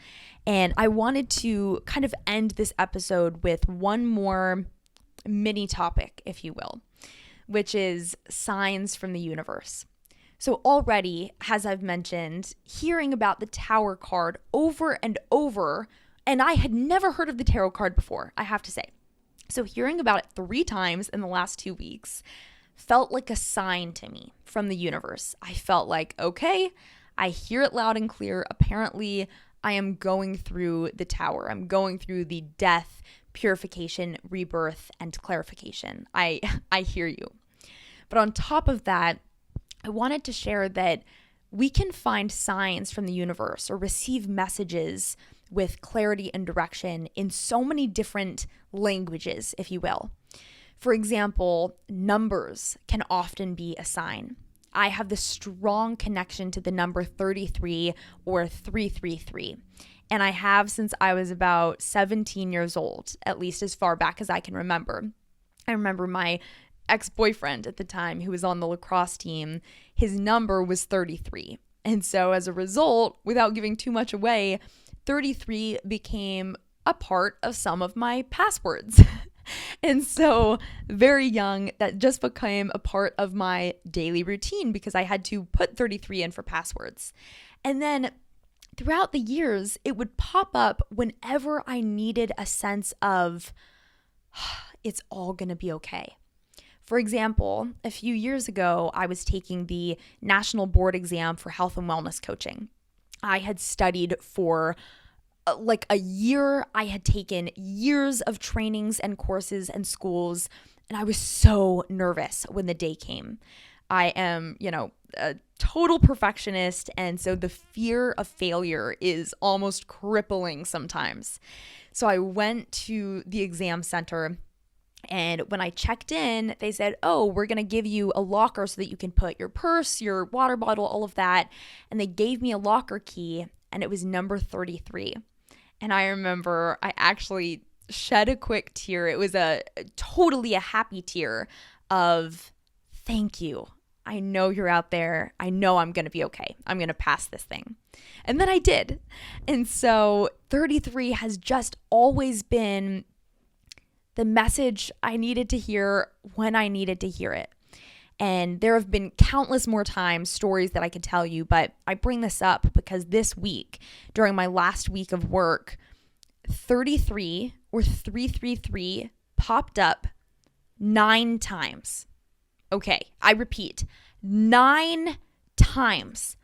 And I wanted to kind of end this episode with one more mini topic, if you will, which is signs from the universe. So already, as I've mentioned, hearing about the Tower card over and over, and I had never heard of the tarot card before, I have to say. So hearing about it 3 times in the last 2 weeks felt like a sign to me from the universe. I felt like, okay, I hear it loud and clear. Apparently, I am going through the Tower. I'm going through the death, purification, rebirth, and clarification. I hear you. But on top of that, I wanted to share that we can find signs from the universe or receive messages with clarity and direction in so many different languages, if you will. For example, numbers can often be a sign. I have this strong connection to the number 33 or 333. And I have since I was about 17 years old, at least as far back as I can remember. I remember my ex-boyfriend at the time who was on the lacrosse team, his number was 33. And so as a result, without giving too much away, 33 became a part of some of my passwords. And so very young, that just became a part of my daily routine because I had to put 33 in for passwords. And then throughout the years, it would pop up whenever I needed a sense of it's all going to be okay. For example, a few years ago, I was taking the national board exam for health and wellness coaching. I had studied for like a year. I had taken years of trainings and courses and schools, and I was so nervous when the day came. I am, a total perfectionist, and so the fear of failure is almost crippling sometimes. So I went to the exam center, And when I checked in, they said, oh, we're going to give you a locker so that you can put your purse, your water bottle, all of that. And they gave me a locker key, and it was number 33. And I remember I actually shed a quick tear. It was totally a happy tear of thank you. I know you're out there. I know I'm going to be okay. I'm going to pass this thing. And then I did. And so 33 has just always been the message I needed to hear when I needed to hear it. And there have been countless more times, stories that I could tell you, but I bring this up because this week, during my last week of work, 33 or 333 popped up 9 times. Okay, I repeat, 9 times.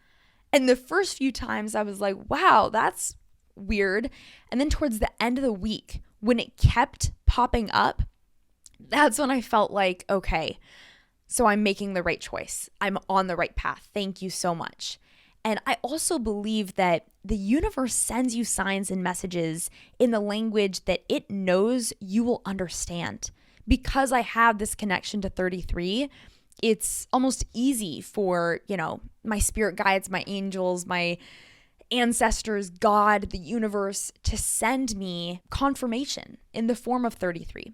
And the first few times I was like, wow, that's weird. And then towards the end of the week, when it kept popping up, that's when I felt like, okay, so I'm making the right choice. I'm on the right path. Thank you so much. And I also believe that the universe sends you signs and messages in the language that it knows you will understand. Because I have this connection to 33, it's almost easy for, my spirit guides, my angels, my ancestors, God, the universe, to send me confirmation in the form of 33.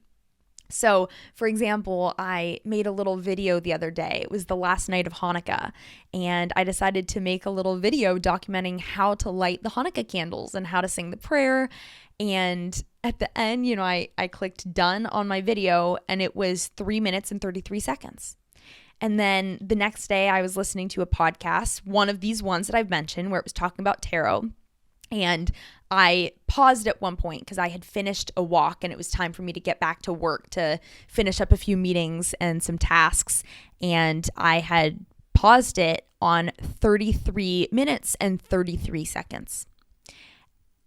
So, for example, I made a little video the other day. It was the last night of Hanukkah, and I decided to make a little video documenting how to light the Hanukkah candles and how to sing the prayer. And at the end, I clicked done on my video, and it was 3 minutes and 33 seconds. And then the next day I was listening to a podcast, one of these ones that I've mentioned, where it was talking about tarot. And I paused at one point because I had finished a walk and it was time for me to get back to work to finish up a few meetings and some tasks. And I had paused it on 33 minutes and 33 seconds.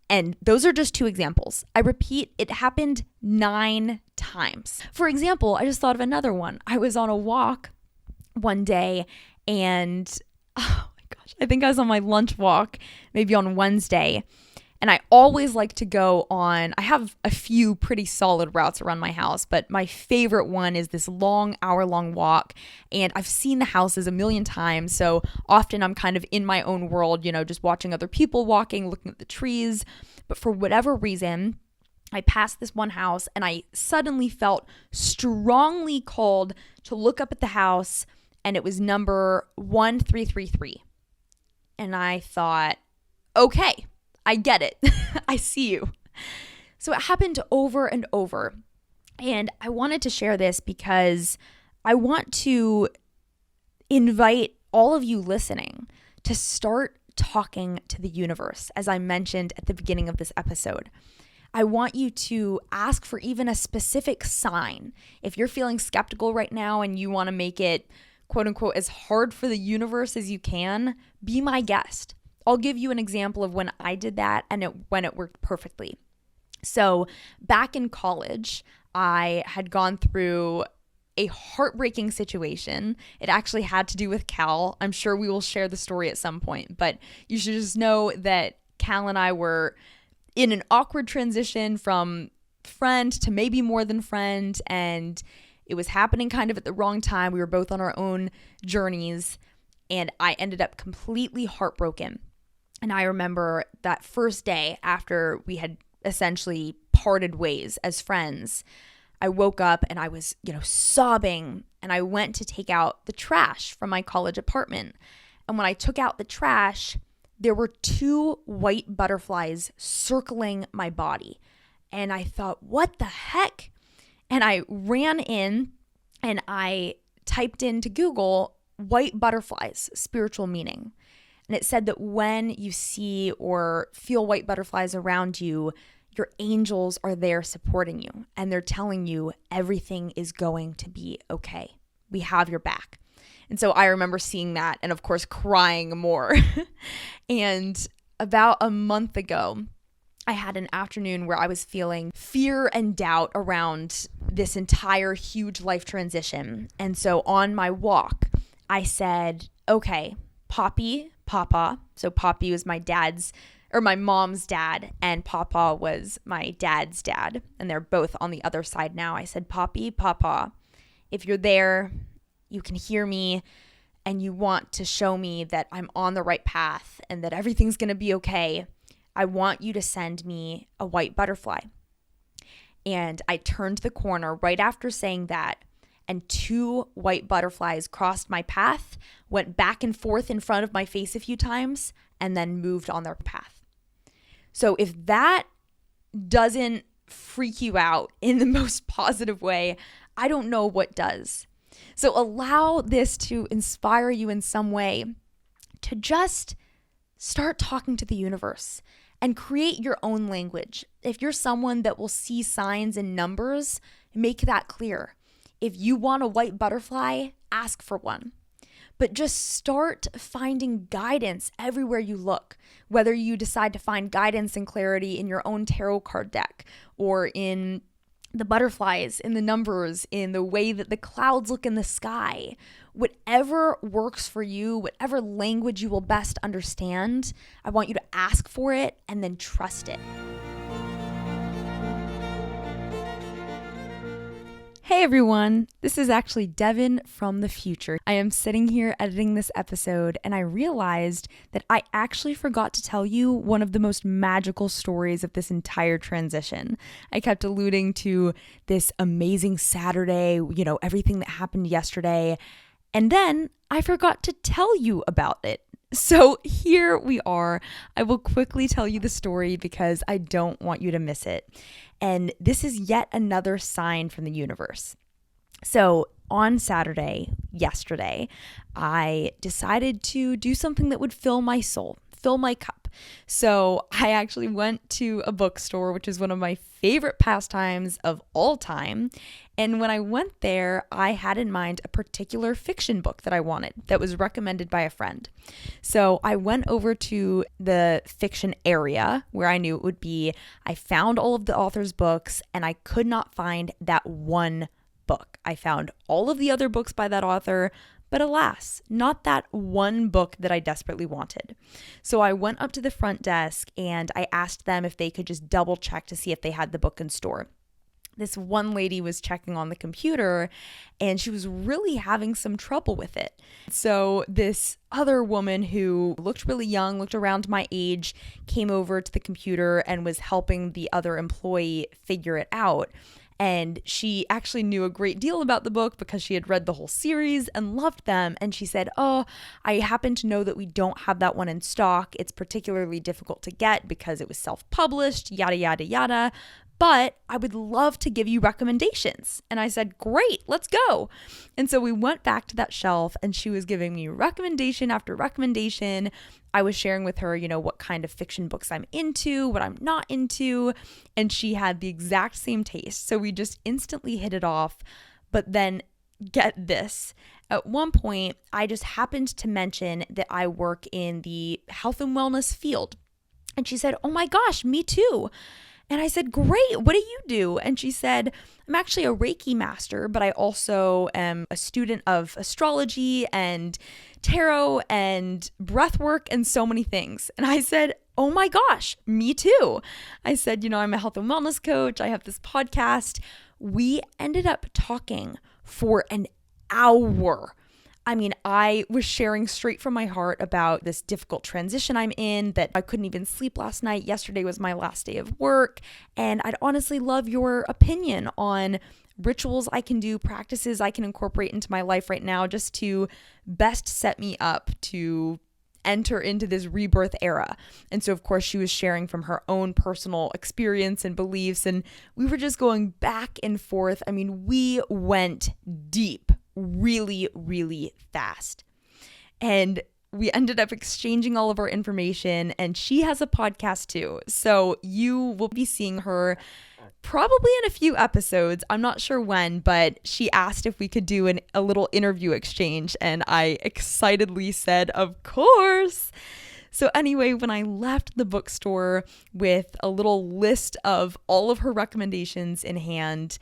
And those are just 2 examples. I repeat, it happened 9 times. For example, I just thought of another one. I was on a walk one day and, oh my gosh, I think I was on my lunch walk, maybe on Wednesday. And I always like to go on, I have a few pretty solid routes around my house, but my favorite one is this long, hour-long walk. And I've seen the houses a million times, so often I'm kind of in my own world, just watching other people walking, looking at the trees. But for whatever reason, I passed this one house and I suddenly felt strongly called to look up at the house, and it was number 1333. And I thought, okay, I get it. I see you. So it happened over and over. And I wanted to share this because I want to invite all of you listening to start talking to the universe, as I mentioned at the beginning of this episode. I want you to ask for even a specific sign. If you're feeling skeptical right now and you want to make it, quote unquote, as hard for the universe as you can, be my guest. I'll give you an example of when I did that and when it worked perfectly. So back in college, I had gone through a heartbreaking situation. It actually had to do with Cal. I'm sure we will share the story at some point, but you should just know that Cal and I were in an awkward transition from friend to maybe more than friend, and it was happening kind of at the wrong time. We were both on our own journeys, and I ended up completely heartbroken. And I remember that first day after we had essentially parted ways as friends, I woke up and I was, sobbing, and I went to take out the trash from my college apartment. And when I took out the trash, there were 2 white butterflies circling my body. And I thought, what the heck? And I ran in and I typed into Google white butterflies, spiritual meaning. And it said that when you see or feel white butterflies around you, your angels are there supporting you. And they're telling you everything is going to be okay. We have your back. And so I remember seeing that and, of course, crying more. And about a month ago, I had an afternoon where I was feeling fear and doubt around this entire huge life transition. And so on my walk, I said, okay, Papa, so Poppy was my dad's, or my mom's dad, and Papa was my dad's dad, and they're both on the other side now. I said, Poppy, Papa, if you're there, you can hear me, and you want to show me that I'm on the right path and that everything's going to be okay, I want you to send me a white butterfly. And I turned the corner right after saying that, and 2 white butterflies crossed my path, went back and forth in front of my face a few times, and then moved on their path. So if that doesn't freak you out in the most positive way, I don't know what does. So allow this to inspire you in some way to just start talking to the universe and create your own language. If you're someone that will see signs and numbers, make that clear. If you want a white butterfly, ask for one. But just start finding guidance everywhere you look, whether you decide to find guidance and clarity in your own tarot card deck, or in the butterflies, in the numbers, in the way that the clouds look in the sky. Whatever works for you, whatever language you will best understand, I want you to ask for it and then trust it. Hey everyone, this is actually Devin from the future. I am sitting here editing this episode and I realized that I actually forgot to tell you one of the most magical stories of this entire transition. I kept alluding to this amazing Saturday, everything that happened yesterday, and then I forgot to tell you about it. So here we are. I will quickly tell you the story because I don't want you to miss it. And this is yet another sign from the universe. So on Saturday, yesterday, I decided to do something that would fill my soul, fill my cup. So I actually went to a bookstore, which is one of my favorite pastimes of all time. And when I went there, I had in mind a particular fiction book that I wanted that was recommended by a friend. So I went over to the fiction area where I knew it would be. I found all of the author's books and I could not find that one book. I found all of the other books by that author, but alas, not that one book that I desperately wanted. So I went up to the front desk and I asked them if they could just double check to see if they had the book in store. This one lady was checking on the computer and she was really having some trouble with it. So this other woman who looked really young, looked around my age, came over to the computer and was helping the other employee figure it out. And she actually knew a great deal about the book because she had read the whole series and loved them. And she said, "Oh, I happen to know that we don't have that one in stock. It's particularly difficult to get because it was self-published, yada, yada, yada. But I would love to give you recommendations." And I said, "Great, let's go." And so we went back to that shelf and she was giving me recommendation after recommendation. I was sharing with her, what kind of fiction books I'm into, what I'm not into, and she had the exact same taste. So we just instantly hit it off. But then get this. At one point, I just happened to mention that I work in the health and wellness field. And she said, "Oh my gosh, me too." And I said, "Great, what do you do?" And she said, "I'm actually a Reiki master, but I also am a student of astrology and tarot and breathwork and so many things." And I said, "Oh my gosh, me too." I said, "I'm a health and wellness coach. I have this podcast." We ended up talking for an hour. I was sharing straight from my heart about this difficult transition I'm in, that I couldn't even sleep last night. Yesterday was my last day of work. And I'd honestly love your opinion on rituals I can do, practices I can incorporate into my life right now just to best set me up to enter into this rebirth era. And so, of course, she was sharing from her own personal experience and beliefs. And we were just going back and forth. We went deep really, really fast. And we ended up exchanging all of our information, and she has a podcast too. So you will be seeing her probably in a few episodes. I'm not sure when, but she asked if we could do a little interview exchange, and I excitedly said, "Of course." So anyway, when I left the bookstore with a little list of all of her recommendations in hand,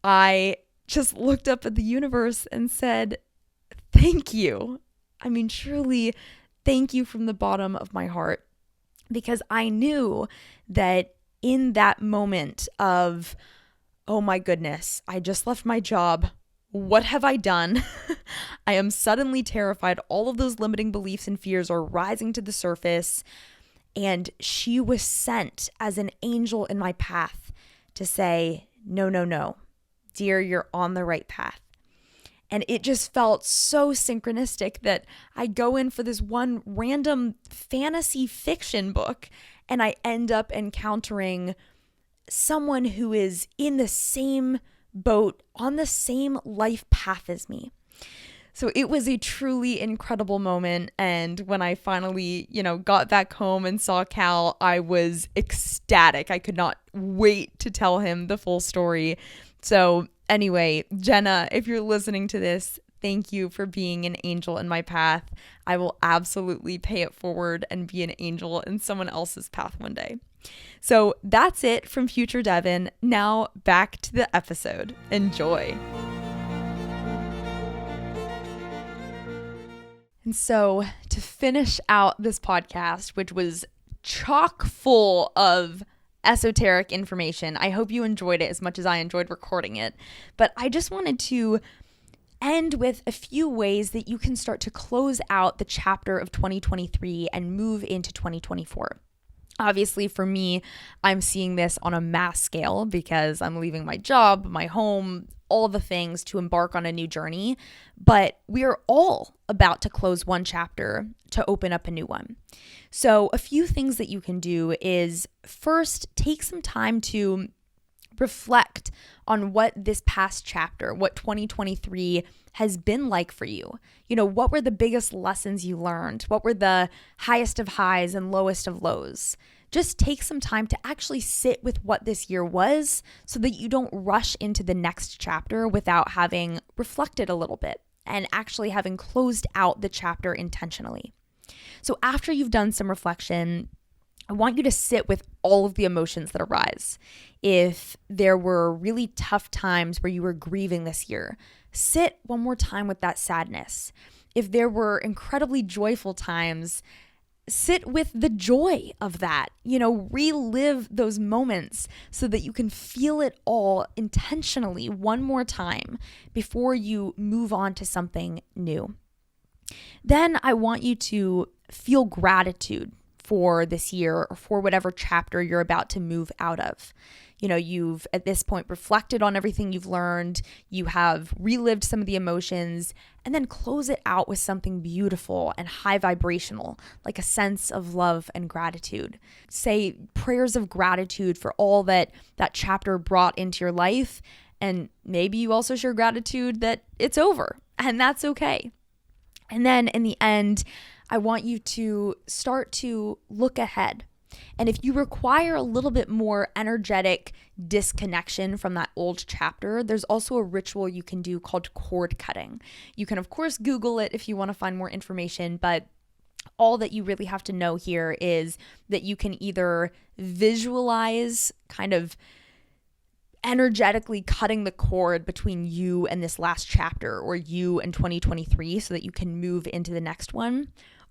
I just looked up at the universe and said, "Thank you." Truly, thank you from the bottom of my heart. because I knew that in that moment of, oh my goodness, I just left my job. What have I done? I am suddenly terrified. All of those limiting beliefs and fears are rising to the surface. And she was sent as an angel in my path to say, no, no, no, dear, you're on the right path. And it just felt so synchronistic that I go in for this one random fantasy fiction book and I end up encountering someone who is in the same boat, on the same life path as me. So it was a truly incredible moment. And when I finally, got back home and saw Cal, I was ecstatic. I could not wait to tell him the full story. So anyway, Jenna, if you're listening to this, thank you for being an angel in my path. I will absolutely pay it forward and be an angel in someone else's path one day. So that's it from Future Devin. Now back to the episode. Enjoy. And so to finish out this podcast, which was chock full of esoteric information, I hope you enjoyed it as much as I enjoyed recording it. But I just wanted to end with a few ways that you can start to close out the chapter of 2023 and move into 2024. Obviously, for me, I'm seeing this on a mass scale because I'm leaving my job, my home, all the things to embark on a new journey. But we are all about to close one chapter to open up a new one. So a few things that you can do is first take some time to reflect on what this past chapter, what 2023 has been like for you. What were the biggest lessons you learned? What were the highest of highs and lowest of lows? Just take some time to actually sit with what this year was so that you don't rush into the next chapter without having reflected a little bit and actually having closed out the chapter intentionally. So after you've done some reflection, I want you to sit with all of the emotions that arise. If there were really tough times where you were grieving this year, sit one more time with that sadness. If there were incredibly joyful times, sit with the joy of that. Relive those moments so that you can feel it all intentionally one more time before you move on to something new. Then I want you to feel gratitude for this year or for whatever chapter you're about to move out of. You've at this point reflected on everything you've learned, you have relived some of the emotions, and then close it out with something beautiful and high vibrational, like a sense of love and gratitude. Say prayers of gratitude for all that chapter brought into your life, and maybe you also share gratitude that it's over, and that's okay. And then in the end, I want you to start to look ahead. And if you require a little bit more energetic disconnection from that old chapter, there's also a ritual you can do called cord cutting. You can, of course, Google it if you want to find more information, but all that you really have to know here is that you can either visualize kind of energetically cutting the cord between you and this last chapter or you and 2023 so that you can move into the next one.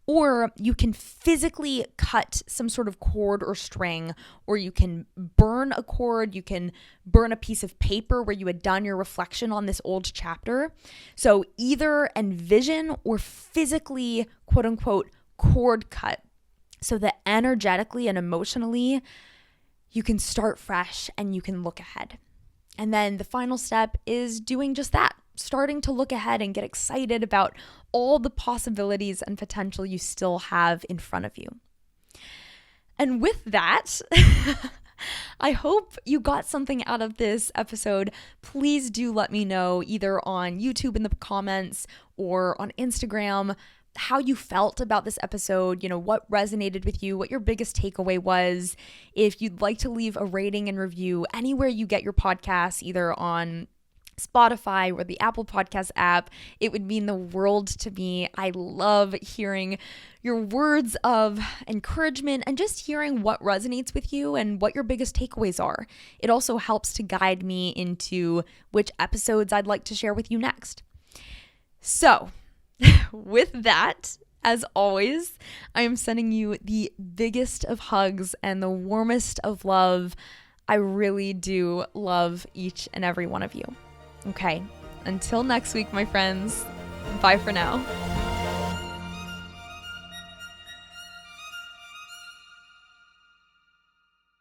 Or you can physically cut some sort of cord or string, or you can burn a cord, you can burn a piece of paper where you had done your reflection on this old chapter. So either envision or physically, quote unquote, cord cut so that energetically and emotionally you can start fresh and you can look ahead. And then the final step is doing just that, starting to look ahead and get excited about all the possibilities and potential you still have in front of you. And with that, I hope you got something out of this episode. Please do let me know either on YouTube in the comments or on Instagram how you felt about this episode, what resonated with you, what your biggest takeaway was. If you'd like to leave a rating and review anywhere you get your podcasts, either on Spotify or the Apple Podcast app, it would mean the world to me. I love hearing your words of encouragement and just hearing what resonates with you and what your biggest takeaways are. It also helps to guide me into which episodes I'd like to share with you next. So, with that, As always, I am sending you the biggest of hugs and the warmest of love. I really do love each and every one of you. Okay, until next week, my friends. Bye for now.